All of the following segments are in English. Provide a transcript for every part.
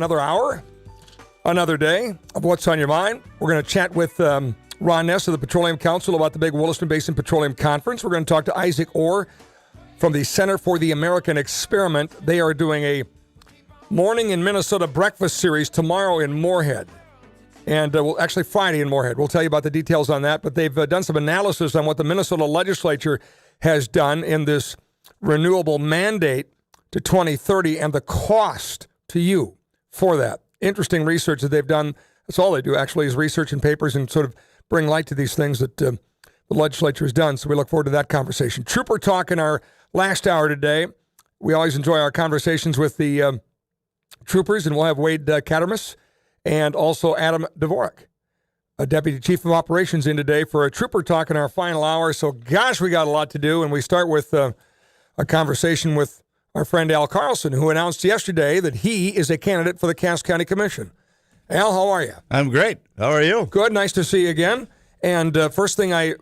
Another hour, another day of What's on Your Mind. We're going to chat with Ron Ness of the Petroleum Council about the big Williston Basin Petroleum Conference. We're going to talk to Isaac Orr from the Center for the American Experiment. They are doing a Morning in Minnesota breakfast series tomorrow in Moorhead. And actually Friday in Moorhead. We'll tell you about the details on that. But they've done some analysis on what the Minnesota legislature has done in this renewable mandate to 2030 and the cost to you for that. Interesting research that they've done. That's all they do, actually, is research and papers and sort of bring light to these things that the legislature has done. So we look forward to that conversation. Trooper Talk in our last hour today. We always enjoy our conversations with the troopers, and we'll have Wade Cattermas and also Adam Dvorak, a Deputy Chief of Operations, in today for a Trooper Talk in our final hour. So, gosh, we got a lot to do, and we start with a conversation with our friend Al Carlson, who announced yesterday that he is a candidate for the Cass County Commission. Al, how are you? I'm great. How are you? Good. Nice to see you again. And first thing I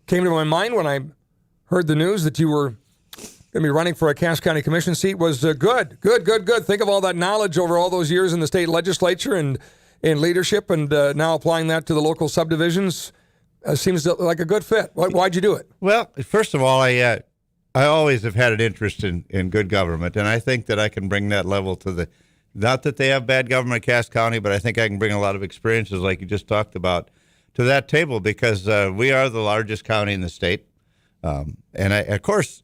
came to my mind when I heard the news that you were going to be running for a Cass County Commission seat was good. Think of all that knowledge over all those years in the state legislature and in leadership, and now applying that to the local subdivisions seems like a good fit. Why'd you do it? Well, first of all, I always have had an interest in good government, and I think that I can bring that level to the, not that they have bad government in Cass County, but I think I can bring a lot of experiences like you just talked about to that table, because we are the largest county in the state. Of course,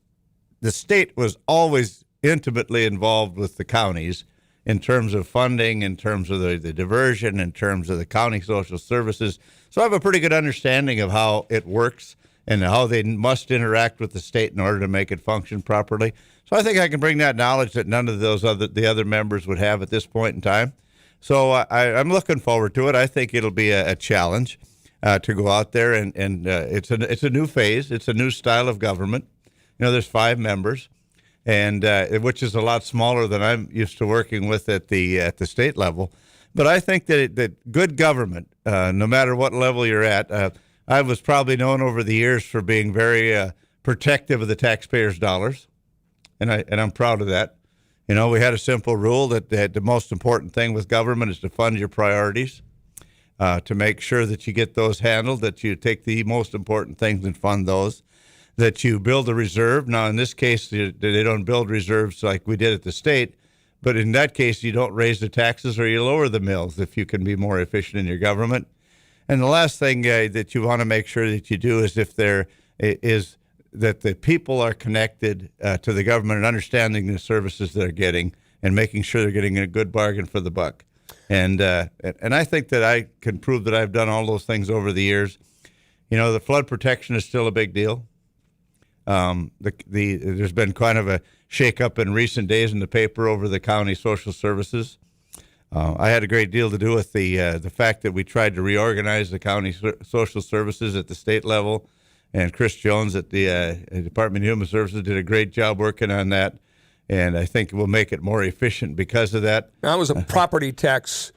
the state was always intimately involved with the counties in terms of funding, in terms of the diversion, in terms of the county social services. So I have a pretty good understanding of how it works and how they must interact with the state in order to make it function properly. So I think I can bring that knowledge that none of the other members would have at this point in time. So I'm looking forward to it. I think it'll be a challenge to go out there, and it's a new phase. It's a new style of government. You know, there's 5 members, and which is a lot smaller than I'm used to working with at the state level. But I think that good government, no matter what level you're at, I was probably known over the years for being very protective of the taxpayers' dollars, and I'm proud of that. You know, we had a simple rule that the most important thing with government is to fund your priorities, to make sure that you get those handled, that you take the most important things and fund those, that you build a reserve. Now, in this case, they don't build reserves like we did at the state, but in that case, you don't raise the taxes or you lower the mills if you can be more efficient in your government. And the last thing that you want to make sure that you do is that the people are connected to the government and understanding the services they're getting and making sure they're getting a good bargain for the buck. And I think that I can prove that I've done all those things over the years. You know, the flood protection is still a big deal. There's been kind of a shakeup in recent days in the paper over the county social services. I had a great deal to do with the fact that we tried to reorganize the county social services at the state level, and Chris Jones at the Department of Human Services did a great job working on that, and I think we'll make it more efficient because of that. That was a property tax.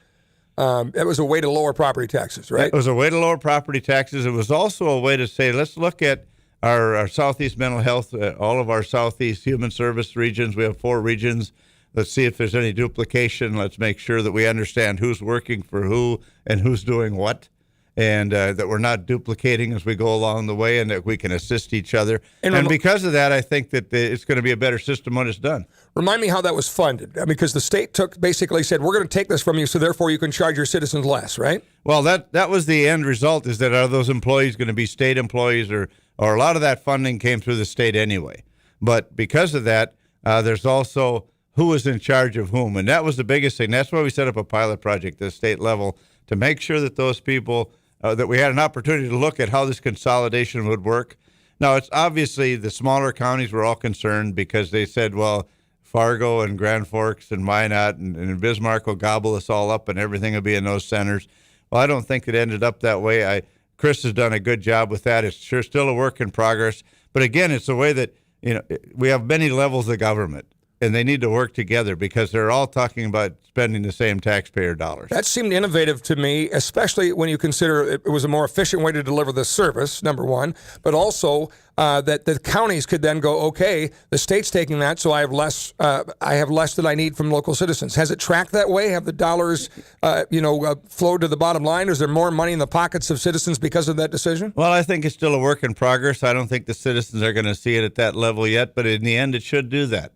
It was a way to lower property taxes, right? It was a way to lower property taxes. It was also a way to say, let's look at our Southeast mental health, all of our Southeast human service regions. We have 4 regions. Let's see if there's any duplication. Let's make sure that we understand who's working for who and who's doing what, and that we're not duplicating as we go along the way, and that we can assist each other. And because of that, I think that it's going to be a better system when it's done. Remind me how that was funded, because the state basically said, we're going to take this from you, so therefore you can charge your citizens less, right? Well, that was the end result, is that are those employees going to be state employees, or a lot of that funding came through the state anyway. But because of that, there's also who is in charge of whom. And that was the biggest thing. That's why we set up a pilot project at the state level to make sure that those people, that we had an opportunity to look at how this consolidation would work. Now, it's obviously the smaller counties were all concerned because they said, well, Fargo and Grand Forks and Minot and Bismarck will gobble us all up and everything will be in those centers. Well, I don't think it ended up that way. Chris has done a good job with that. It's sure still a work in progress. But again, it's a way that, you know, we have many levels of government. and they need to work together because they're all talking about spending the same taxpayer dollars. That seemed innovative to me, especially when you consider it was a more efficient way to deliver the service, number one, but also that the counties could then go, okay, the state's taking that, so I have less that I need from local citizens. Has it tracked that way? Have the dollars, flowed to the bottom line? Is there more money in the pockets of citizens because of that decision? Well, I think it's still a work in progress. I don't think the citizens are going to see it at that level yet, but in the end, it should do that.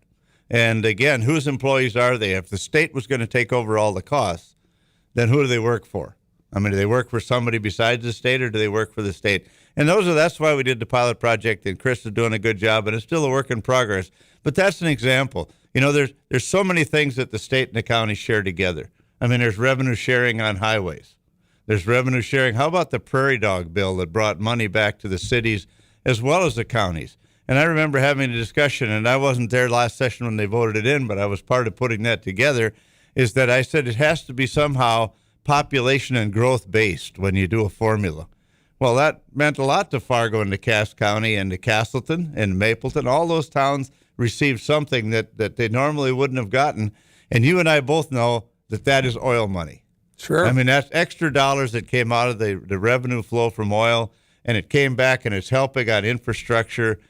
And again, whose employees are they? If the state was going to take over all the costs, then who do they work for? I mean, do they work for somebody besides the state, or do they work for the state? And that's why we did the pilot project, and Chris is doing a good job, and it's still a work in progress. But that's an example. There's so many things that the state and the county share together. I mean, there's revenue sharing on highways. There's revenue sharing. How about the prairie dog bill that brought money back to the cities as well as the counties? And I remember having a discussion, and I wasn't there last session when they voted it in, but I was part of putting that together, is that I said it has to be somehow population and growth based when you do a formula. Well, that meant a lot to Fargo and to Cass County and to Castleton and Mapleton. All those towns received something that they normally wouldn't have gotten. And you and I both know that is oil money. Sure. I mean, that's extra dollars that came out of the revenue flow from oil, and it came back, and it's helping on infrastructure.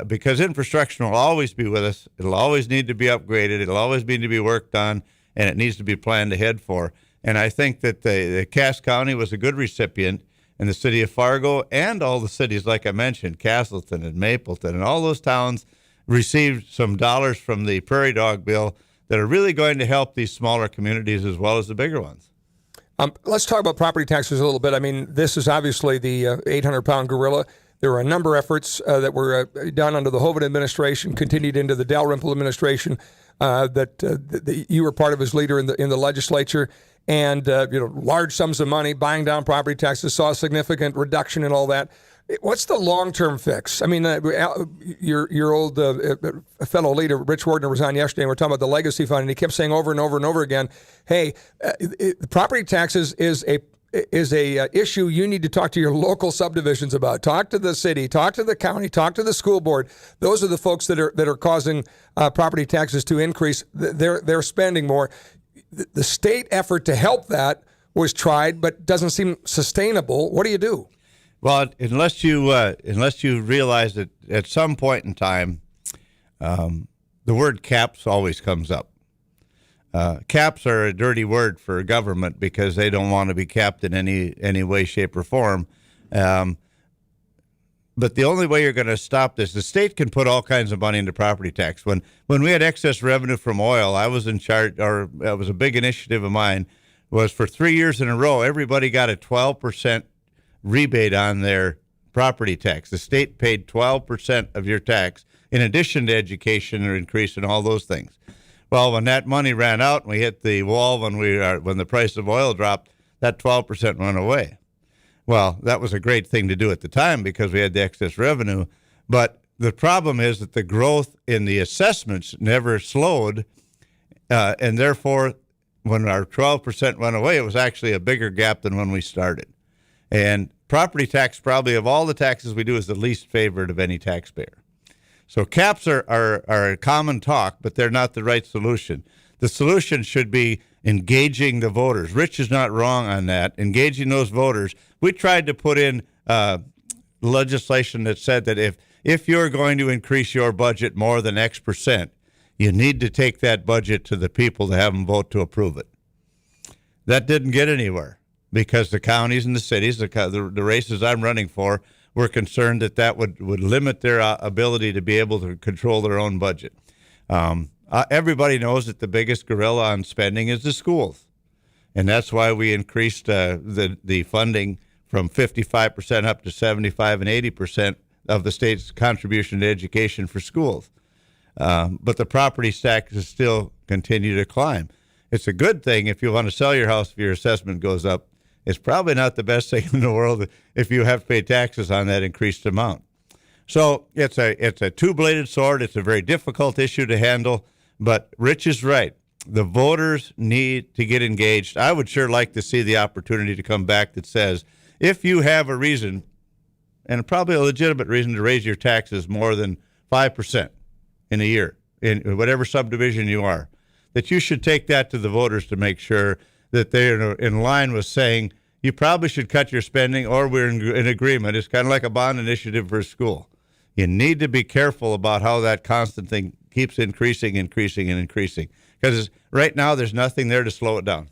Because infrastructure will always be with us. It'll always need to be upgraded. It'll always need to be worked on, and it needs to be planned ahead for. And I think that the Cass County was a good recipient, and the city of Fargo and all the cities, like I mentioned, Castleton and Mapleton, and all those towns received some dollars from the prairie dog bill that are really going to help these smaller communities as well as the bigger ones. Let's talk about property taxes a little bit. I mean, this is obviously the 800-pound gorilla. There were a number of efforts that were done under the Hoeven administration, continued into the Dalrymple administration, that you were part of as leader in the legislature, and large sums of money buying down property taxes, saw a significant reduction in all that. What's the long-term fix? I mean, your old fellow leader, Rich Wardner, was on yesterday, and we're talking about the legacy fund, and he kept saying over and over and over again, hey, property taxes is a issue you need to talk to your local subdivisions about. Talk to the city, talk to the county, talk to the school board. Those are the folks that are causing property taxes to increase. They're spending more. The state effort to help that was tried, but doesn't seem sustainable. What do you do? Well, unless you realize that at some point in time, the word caps always comes up. Caps are a dirty word for government because they don't want to be capped in any way, shape, or form. But the only way you're going to stop this, the state can put all kinds of money into property tax. When we had excess revenue from oil, I was in charge, or it was a big initiative of mine, was for 3 years in a row, everybody got a 12% rebate on their property tax. The state paid 12% of your tax in addition to education or increase and all those things. Well, when that money ran out and we hit the wall when the price of oil dropped, that 12% went away. Well, that was a great thing to do at the time because we had the excess revenue. But the problem is that the growth in the assessments never slowed, and therefore, when our 12% went away, it was actually a bigger gap than when we started. And property tax, probably of all the taxes we do, is the least favored of any taxpayer. So caps are common talk, but they're not the right solution. The solution should be engaging the voters. Rich is not wrong on that. Engaging those voters. We tried to put in legislation that said that if you're going to increase your budget more than X percent, you need to take that budget to the people to have them vote to approve it. That didn't get anywhere because the counties and the cities, the races I'm running for, were concerned that would limit their ability to be able to control their own budget. Everybody knows that the biggest gorilla on spending is the schools. And that's why we increased the funding from 55% up to 75 and 80% of the state's contribution to education for schools. But the property taxes still continue to climb. It's a good thing if you want to sell your house if your assessment goes up. It's probably not the best thing in the world if you have to pay taxes on that increased amount. So it's a two-bladed sword. It's a very difficult issue to handle. But Rich is right. The voters need to get engaged. I would sure like to see the opportunity to come back that says, if you have a reason, and probably a legitimate reason, to raise your taxes more than 5% in a year, in whatever subdivision you are, that you should take that to the voters to make sure that they're in line with saying you probably should cut your spending, or we're in agreement. It's kind of like a bond initiative for a school. You need to be careful about how that constant thing keeps increasing. Because right now there's nothing there to slow it down.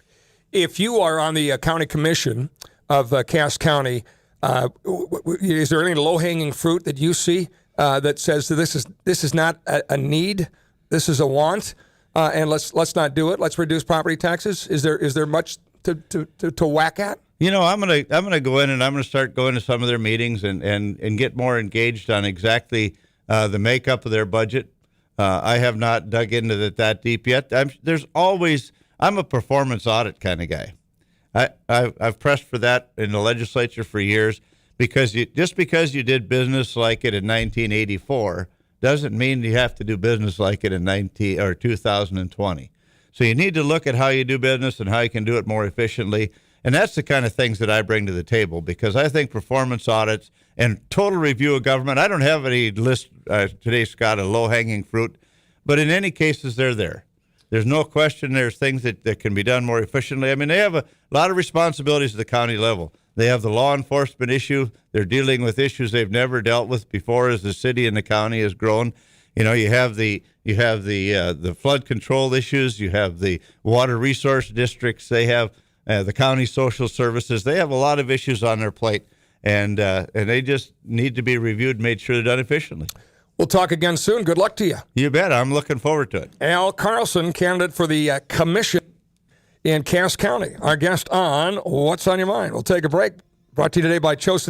If you are on the county commission of Cass County, is there any low-hanging fruit that you see that says that this is not a need, this is a want, and let's not do it? Let's reduce property taxes. Is there much to whack at? You know, I'm gonna go in and I'm gonna start going to some of their meetings and get more engaged on exactly the makeup of their budget. I have not dug into it that deep yet. I'm a performance audit kind of guy. I've pressed for that in the legislature for years, because just because you did business like it in 1984 doesn't mean you have to do business like it in 2020. So you need to look at how you do business and how you can do it more efficiently. And that's the kind of things that I bring to the table, because I think performance audits and total review of government, I don't have any list today, Scott, of low-hanging fruit, but in any cases, they're there. There's no question there's things that can be done more efficiently. I mean, they have a lot of responsibilities at the county level. They have the law enforcement issue. They're dealing with issues they've never dealt with before as the city and the county has grown. You know, you have the flood control issues. You have the water resource districts. They have the county social services. They have a lot of issues on their plate, and they just need to be reviewed and made sure they're done efficiently. We'll talk again soon. Good luck to you. You bet. I'm looking forward to it. Al Carlson, candidate for the commission in Cass County, our guest on What's on Your Mind. We'll take a break. Brought to you today by Chosen